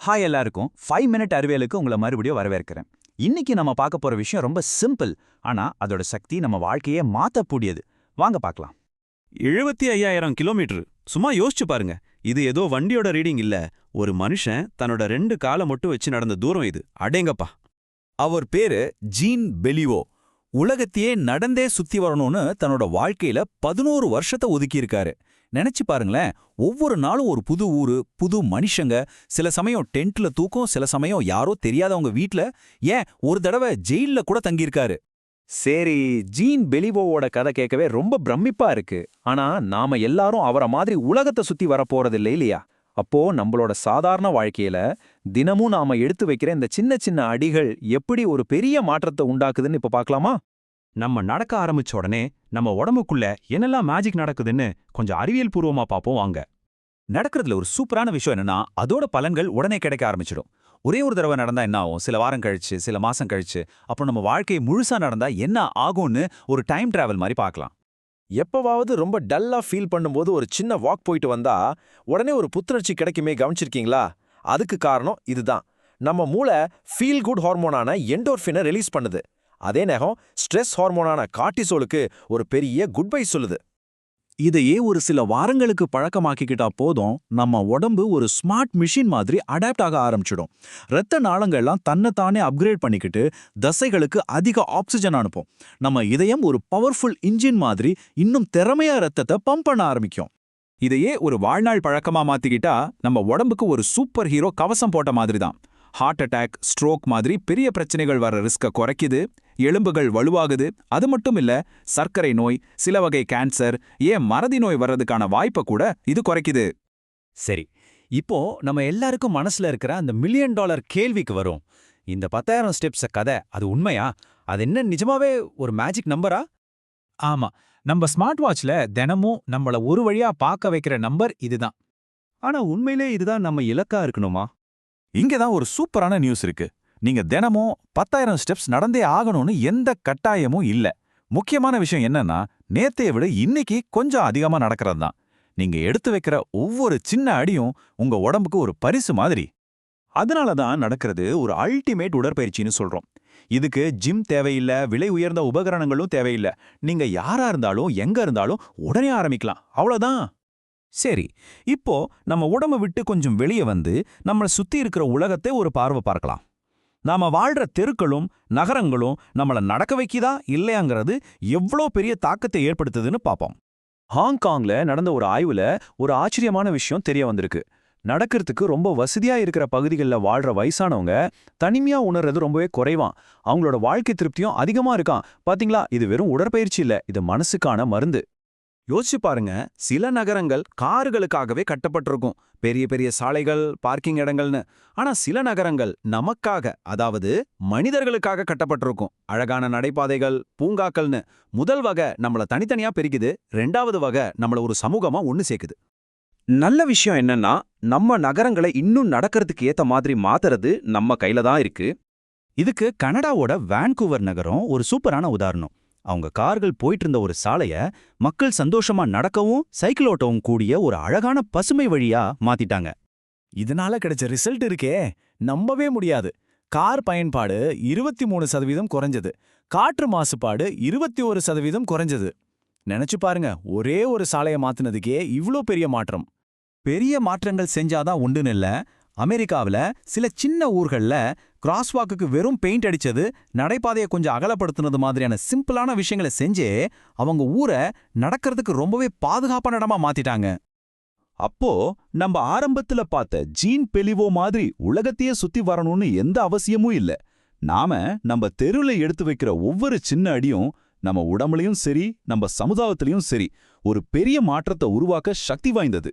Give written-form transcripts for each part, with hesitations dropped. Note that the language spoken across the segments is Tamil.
ஹாய் எல்லாருக்கும் 5 மினிட் அறிவியலுக்கு உங்களை மறுபடியும் வரவேற்கிறேன். இன்னைக்கு நம்ம பார்க்க போற விஷயம் ரொம்ப சிம்பிள், ஆனா அதோட சக்தி நம்ம வாழ்க்கையே மாத்தக்கூடியது. வாங்க பார்க்கலாம். 75,000 கிலோமீட்டர். சும்மா யோசிச்சு பாருங்க. இது ஏதோ வண்டியோட ரீடிங் இல்ல. ஒரு மனுஷன் தன்னோட 2 காலை மட்டும் வச்சு நடந்த தூரம் இது. அடேங்கப்பா. அவர் பேரு ஜீன் பெலிவோ. உலகத்தையே நடந்தே சுத்தி வரணும்னு தன்னோட வாழ்க்கையில 11 வருஷத்தை ஒதுக்கியிருக்காரு. நினைச்சு பாருங்களேன், ஒவ்வொரு நாளும் ஒரு புது ஊரு, புது மனுஷங்க, சில சமயம் டென்ட்ல தூக்கம், சில சமயம் யாரோ தெரியாதவங்க வீட்ல, ஏன் ஒரு தடவை ஜெயில்ல கூட தங்கியிருக்காரு. சரி, ஜீன் பெலிவோவோட கதை கேட்கவே ரொம்ப பிரமிப்பா இருக்கு. ஆனா நாம எல்லாரும் அவரை மாதிரி உலகத்தை சுத்தி வரப்போறதில்லை இல்லையா? அப்போ நம்மளோட சாதாரண வாழ்க்கையில தினமும் நாம எடுத்து வைக்கிற இந்த சின்ன சின்ன அடிகள் எப்படி ஒரு பெரிய மாற்றத்தை உண்டாக்குதுன்னு இப்ப பார்க்கலாமா? நம்ம நடக்க ஆரம்பிச்ச உடனே நம்ம உடம்புக்குள்ள என்னெல்லாம் மேஜிக் நடக்குதுன்னு கொஞ்சம் அறிவியல் பூர்வமா பார்ப்போம் வாங்க. நடக்கிறதுல ஒரு சூப்பரான விஷயம் என்னன்னா, அதோட பலன்கள் உடனே கிடைக்க ஆரம்பிச்சிடும். ஒரே ஒரு தடவை நடந்தா என்ன ஆகும், சில வாரம் கழிச்சு, சில மாசம் கழிச்சு, அப்புறம் நம்ம வாழ்க்கை முழுசா நடந்தா என்ன ஆகும்னு ஒரு டைம் டிராவல் மாதிரி பார்க்கலாம். எப்பவாவது ரொம்ப டல்லா ஃபீல் பண்ணும்போது ஒரு சின்ன வாக் போயிட்டு வந்தா உடனே ஒரு புத்துணர்ச்சி கிடைக்குமே, கவனிச்சிருக்கீங்களா? அதுக்கு காரணம் இதுதான். நம்ம மூளை ஃபீல் குட் ஹார்மோனான எண்டோர்ஃபினை ரிலீஸ் பண்ணுது. அதே நேரம் ஸ்ட்ரெஸ் ஹார்மோனான கார்டிசோலுக்கு ஒரு பெரிய குட் பை சொல்லுது. இதையே ஒரு சில வாரங்களுக்கு பழக்கமாக்கிக்கிட்டா போதும், நம்ம உடம்பு ஒரு ஸ்மார்ட் மிஷின் மாதிரி அடாப்ட் ஆக ஆரம்பிச்சிடும். இரத்த நாளங்கள்லாம் தன்னைத்தானே அப்கிரேட் பண்ணிக்கிட்டு தசைகளுக்கு அதிக ஆக்சிஜன் அனுப்பும். நம்ம இதயம் ஒரு பவர்ஃபுல் இன்ஜின் மாதிரி இன்னும் திறமையா ரத்தத்தை பம்ப் பண்ண ஆரம்பிக்கும். இதையே ஒரு வாழ்நாள் பழக்கமா மாத்திக்கிட்டா நம்ம உடம்புக்கு ஒரு சூப்பர் ஹீரோ கவசம் போட்ட மாதிரி தான். ஹார்ட் அட்டாக், ஸ்ட்ரோக் மாதிரி பெரிய பிரச்சனைகள் வர ரிஸ்க குறைக்குது, எலும்புகள் வலுவாகுது. அது மட்டும் இல்ல, சர்க்கரை நோய், சில வகை கேன்சர், ஏன் மறதி நோய் வர்றதுக்கான வாய்ப்பை கூட இது குறைக்குது. சரி, இப்போ நம்ம எல்லாருக்கும் மனசுல இருக்கிற அந்த $1 மில்லியன் கேள்விக்கு வரும். இந்த 10,000 ஸ்டெப்ஸ் கதை அது உண்மையா? அது என்ன நிஜமாவே ஒரு மேஜிக் நம்பரா? ஆமா, நம்ம ஸ்மார்ட் வாட்ச்ல தினமும் நம்மள ஒரு வழியா பார்க்க வைக்கிற நம்பர் இதுதான். ஆனா உண்மையிலே இதுதான் நம்ம இலக்கா இருக்கணுமா? இங்கதான் ஒரு சூப்பரான நியூஸ் இருக்கு. நீங்க தினமும் 10,000 ஸ்டெப்ஸ் நடந்தே ஆகணும்னு எந்த கட்டாயமும் இல்ல. முக்கியமான விஷயம் என்னன்னா, நேத்தைய விட இன்னைக்கு கொஞ்சம் அதிகமா நடக்கிறது தான். நீங்க எடுத்து வைக்கிற ஒவ்வொரு சின்ன அடியும் உங்க உடம்புக்கு ஒரு பரிசு மாதிரி. அதனால தான் நடக்கிறது ஒரு அல்டிமேட் உடற்பயிற்சின்னு சொல்றோம். இதுக்கு ஜிம் தேவையில்ல, விலை உயர்ந்த உபகரணங்களும் தேவையில்ல. நீங்க யாரா இருந்தாலும் எங்க இருந்தாலும் உடனே ஆரம்பிக்கலாம், அவ்வளவுதான். சரி, இப்போ நம்ம உடம்ப விட்டு கொஞ்சம் வெளியே வந்து நம்மளை சுத்தி இருக்கிற உலகத்தை ஒரு பார்வை பார்க்கலாம். நாம வாழ்ற தெருக்களும் நகரங்களும் நம்மள நடக்க வைக்கிதா இல்லையாங்கிறது எவ்வளோ பெரிய தாக்கத்தை ஏற்படுத்துதுன்னு பார்ப்போம். ஹாங்காங்ல நடந்த ஒரு ஆய்வுல ஒரு ஆச்சரியமான விஷயம் தெரிய வந்திருக்கு. நடக்கிறதுக்கு ரொம்ப வசதியா இருக்கிற பகுதிகளில் வாழ்ற வயசானவங்க தனிமையா உணர்றது ரொம்பவே குறைவான். அவங்களோட வாழ்க்கை திருப்தியும் அதிகமா இருக்கான். பாத்தீங்களா, இது வெறும் உடற்பயிற்சி இல்ல, இது மனசுக்கான மருந்து. யோசிச்சு பாருங்க, சில நகரங்கள் கார்களுக்காகவே கட்டப்பட்டிருக்கும், பெரிய பெரிய சாலைகள், பார்க்கிங் இடங்கள்னு. ஆனா சில நகரங்கள் நமக்காக, அதாவது மனிதர்களுக்காக கட்டப்பட்டிருக்கும், அழகான நடைபாதைகள், பூங்காக்கள்னு. முதல் வகை நம்மள தனித்தனியா பிரிக்குது, 2வது வகை நம்மள ஒரு சமூகமா ஒன்னு சேர்க்குது. நல்ல விஷயம் என்னன்னா, நம்ம நகரங்களை இன்னும் நடக்கிறதுக்கு ஏத்த மாதிரி மாத்துறது நம்ம கையில தான் இருக்கு. இதுக்கு கனடாவோட வான்கூவர் நகரம் ஒரு சூப்பரான உதாரணம். அவங்க கார்கள் போயிட்டு இருந்த ஒரு சாலைய மக்கள் சந்தோஷமா நடக்கவும் சைக்கிள் ஓட்டவும் கூடிய ஒரு அழகான பசுமை வழியா மாத்திட்டாங்க. இதனால கிடைச்ச ரிசல்ட் இருக்கே, நம்பவே முடியாது. கார் பயன்பாடு 23% குறைஞ்சது, காற்று மாசுபாடு 21% குறைஞ்சது. நினைச்சு பாருங்க, ஒரே ஒரு சாலையை மாத்தினதுக்கே இவ்ளோ பெரிய மாற்றம். பெரிய மாற்றங்கள் செஞ்சாதான் உண்டுன்னு இல்ல. அமெரிக்காவில் சில சின்ன ஊர்கள்ல கிராஸ்வாக்குக்கு வெறும் பெயிண்ட் அடிச்சது, நடைபாதையை கொஞ்சம் அகலப்படுத்துனது மாதிரியான சிம்பிளான விஷயங்களை செஞ்சே அவங்க ஊரை நடக்கிறதுக்கு ரொம்பவே பாதுகாப்பான இடமா மாத்திட்டாங்க. அப்போ நம்ம ஆரம்பத்துல பார்த்த ஜீன் பெலிவோ மாதிரி உலகத்தையே சுத்தி வரணும்னு எந்த அவசியமும் இல்ல. நாம நம்ம தெருவில் எடுத்து வைக்கிற ஒவ்வொரு சின்ன அடியும் நம்ம உடம்புலையும் சரி, நம்ம சமுதாயத்திலையும் சரி, ஒரு பெரிய மாற்றத்தை உருவாக்க சக்தி வாய்ந்தது.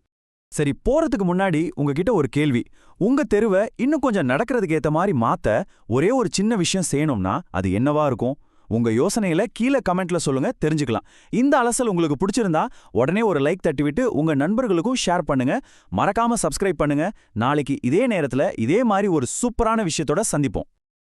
சரி, போறதுக்கு முன்னாடி உங்ககிட்ட ஒரு கேள்வி. உங்க தெருவை இன்னும் கொஞ்சம் நடக்கிறதுக்கு ஏத்த மாதிரி மாத்த ஒரே ஒரு சின்ன விஷயம் செய்யணும்னா அது என்னவா இருக்கும்? உங்க யோசனையில கீழே கமெண்ட்ல சொல்லுங்க, தெரிஞ்சுக்கலாம். இந்த அலசல் உங்களுக்கு பிடிச்சிருந்தா உடனே ஒரு லைக் தட்டிவிட்டு உங்க நண்பர்களுக்கும் ஷேர் பண்ணுங்க. மறக்காம சப்ஸ்கிரைப் பண்ணுங்க. நாளைக்கு இதே நேரத்துல இதே மாதிரி ஒரு சூப்பரான விஷயத்தோட சந்திப்போம்.